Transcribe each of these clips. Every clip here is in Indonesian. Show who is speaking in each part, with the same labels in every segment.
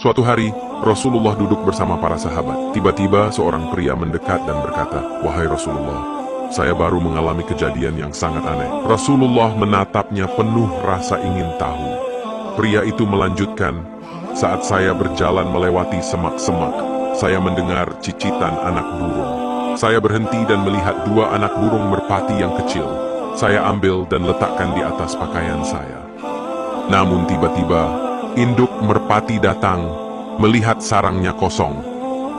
Speaker 1: Suatu hari, Rasulullah duduk bersama para sahabat. Tiba-tiba seorang pria mendekat dan berkata, "Wahai Rasulullah, saya baru mengalami kejadian yang sangat aneh." Rasulullah menatapnya penuh rasa ingin tahu. Pria itu melanjutkan, "Saat saya berjalan melewati semak-semak, saya mendengar cicitan anak burung. Saya berhenti dan melihat dua anak burung merpati yang kecil. Saya ambil dan letakkan di atas pakaian saya. Namun tiba-tiba, induk merpati datang, melihat sarangnya kosong.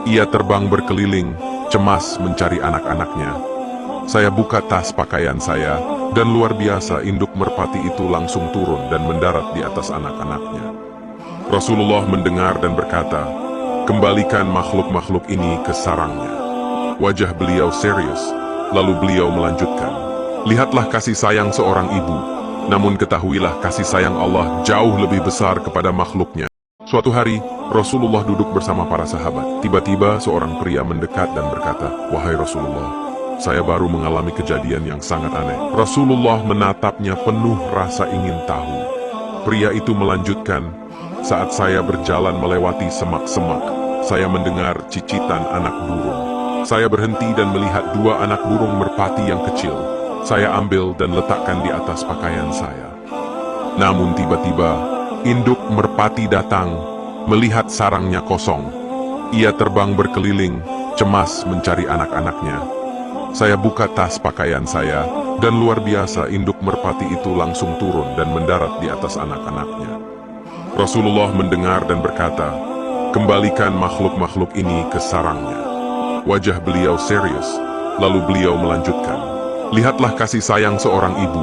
Speaker 1: Ia terbang berkeliling, cemas mencari anak-anaknya. Saya buka tas pakaian saya, dan luar biasa induk merpati itu langsung turun dan mendarat di atas anak-anaknya." Rasulullah mendengar dan berkata, "Kembalikan makhluk-makhluk ini ke sarangnya." Wajah beliau serius, lalu beliau melanjutkan, "Lihatlah kasih sayang seorang ibu, namun ketahuilah kasih sayang Allah jauh lebih besar kepada makhluknya." Suatu hari, Rasulullah duduk bersama para sahabat. Tiba-tiba seorang pria mendekat dan berkata, "Wahai Rasulullah, saya baru mengalami kejadian yang sangat aneh." Rasulullah menatapnya penuh rasa ingin tahu. Pria itu melanjutkan, "Saat saya berjalan melewati semak-semak, saya mendengar cicitan anak burung. Saya berhenti dan melihat dua anak burung merpati yang kecil. Saya ambil dan letakkan di atas pakaian saya. Namun tiba-tiba, induk merpati datang, melihat sarangnya kosong. Ia terbang berkeliling, cemas mencari anak-anaknya. Saya buka tas pakaian saya, dan luar biasa induk merpati itu langsung turun dan mendarat di atas anak-anaknya." Rasulullah mendengar dan berkata, "Kembalikan makhluk-makhluk ini ke sarangnya." Wajah beliau serius, lalu beliau melanjutkan, "Lihatlah kasih sayang seorang ibu,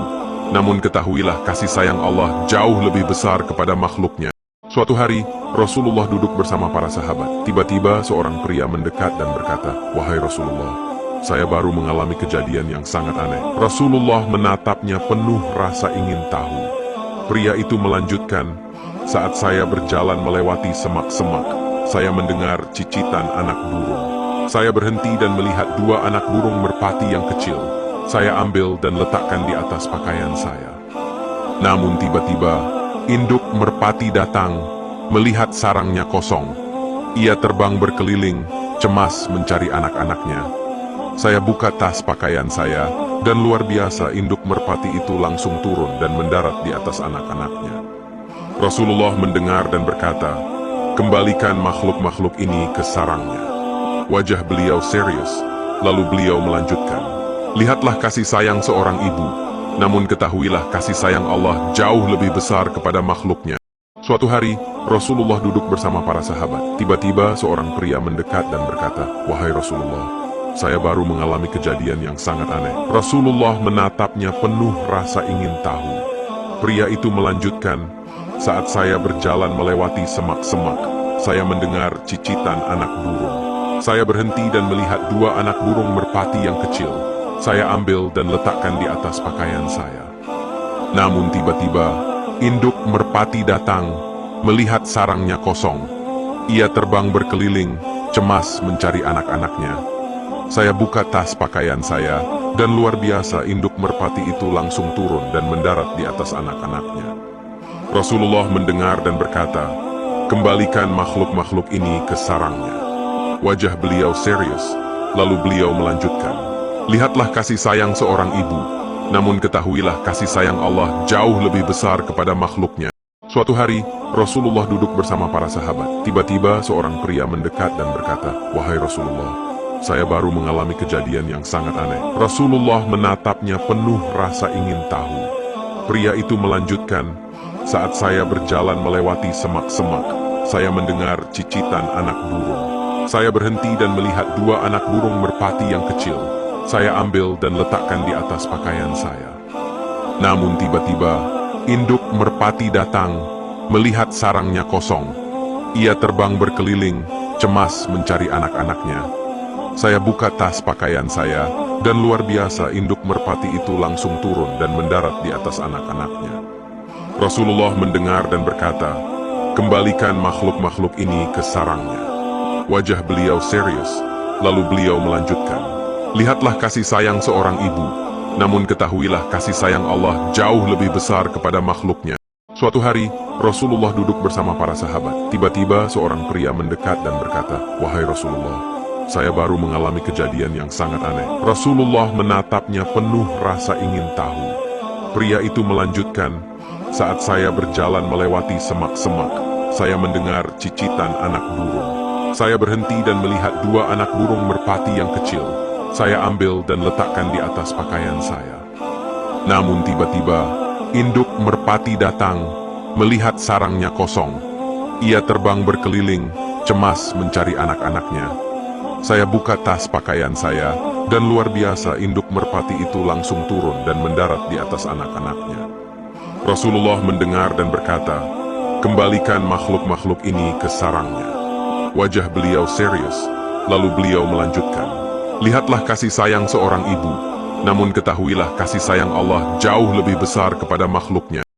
Speaker 1: namun ketahuilah kasih sayang Allah jauh lebih besar kepada makhluknya." Suatu hari, Rasulullah duduk bersama para sahabat. Tiba-tiba seorang pria mendekat dan berkata, "Wahai Rasulullah, saya baru mengalami kejadian yang sangat aneh." Rasulullah menatapnya penuh rasa ingin tahu. Pria itu melanjutkan, "Saat saya berjalan melewati semak-semak, saya mendengar cicitan anak burung. Saya berhenti dan melihat dua anak burung merpati yang kecil. Saya ambil dan letakkan di atas pakaian saya. Namun tiba-tiba, induk merpati datang, melihat sarangnya kosong. Ia terbang berkeliling, cemas mencari anak-anaknya. Saya buka tas pakaian saya, dan luar biasa induk merpati itu langsung turun dan mendarat di atas anak-anaknya." Rasulullah mendengar dan berkata, "Kembalikan makhluk-makhluk ini ke sarangnya." Wajah beliau serius, lalu beliau melanjutkan, "Lihatlah kasih sayang seorang ibu, namun ketahuilah kasih sayang Allah jauh lebih besar kepada makhluknya." Suatu hari, Rasulullah duduk bersama para sahabat. Tiba-tiba seorang pria mendekat dan berkata, "Wahai Rasulullah, saya baru mengalami kejadian yang sangat aneh." Rasulullah menatapnya penuh rasa ingin tahu. Pria itu melanjutkan, "Saat saya berjalan melewati semak-semak, saya mendengar cicitan anak burung. Saya berhenti dan melihat dua anak burung merpati yang kecil. Saya ambil dan letakkan di atas pakaian saya. Namun tiba-tiba, induk merpati datang, melihat sarangnya kosong. Ia terbang berkeliling, cemas mencari anak-anaknya. Saya buka tas pakaian saya, dan luar biasa induk merpati itu langsung turun dan mendarat di atas anak-anaknya." Rasulullah mendengar dan berkata, "Kembalikan makhluk-makhluk ini ke sarangnya." Wajah beliau serius, lalu beliau melanjutkan, "Lihatlah kasih sayang seorang ibu, namun ketahuilah kasih sayang Allah jauh lebih besar kepada makhluknya." Suatu hari, Rasulullah duduk bersama para sahabat. Tiba-tiba seorang pria mendekat dan berkata, "Wahai Rasulullah, saya baru mengalami kejadian yang sangat aneh." Rasulullah menatapnya penuh rasa ingin tahu. Pria itu melanjutkan, "Saat saya berjalan melewati semak-semak, saya mendengar cicitan anak burung. Saya berhenti dan melihat dua anak burung merpati yang kecil. Saya ambil dan letakkan di atas pakaian saya. Namun tiba-tiba, induk merpati datang, melihat sarangnya kosong. Ia terbang berkeliling, cemas mencari anak-anaknya. Saya buka tas pakaian saya, dan luar biasa induk merpati itu langsung turun dan mendarat di atas anak-anaknya." Rasulullah mendengar dan berkata, "Kembalikan makhluk-makhluk ini ke sarangnya." Wajah beliau serius, lalu beliau melanjutkan, "Lihatlah kasih sayang seorang ibu, namun ketahuilah kasih sayang Allah jauh lebih besar kepada makhluknya." Suatu hari, Rasulullah duduk bersama para sahabat. Tiba-tiba seorang pria mendekat dan berkata, "Wahai Rasulullah, saya baru mengalami kejadian yang sangat aneh." Rasulullah menatapnya penuh rasa ingin tahu. Pria itu melanjutkan, "Saat saya berjalan melewati semak-semak, saya mendengar cicitan anak burung. Saya berhenti dan melihat dua anak burung merpati yang kecil. Saya ambil dan letakkan di atas pakaian saya. Namun tiba-tiba, induk merpati datang, melihat sarangnya kosong. Ia terbang berkeliling, cemas mencari anak-anaknya. Saya buka tas pakaian saya, dan luar biasa induk merpati itu langsung turun dan mendarat di atas anak-anaknya." Rasulullah mendengar dan berkata, "Kembalikan makhluk-makhluk ini ke sarangnya." Wajah beliau serius, lalu beliau melanjutkan, "Lihatlah kasih sayang seorang ibu, namun ketahuilah kasih sayang Allah jauh lebih besar kepada makhluknya."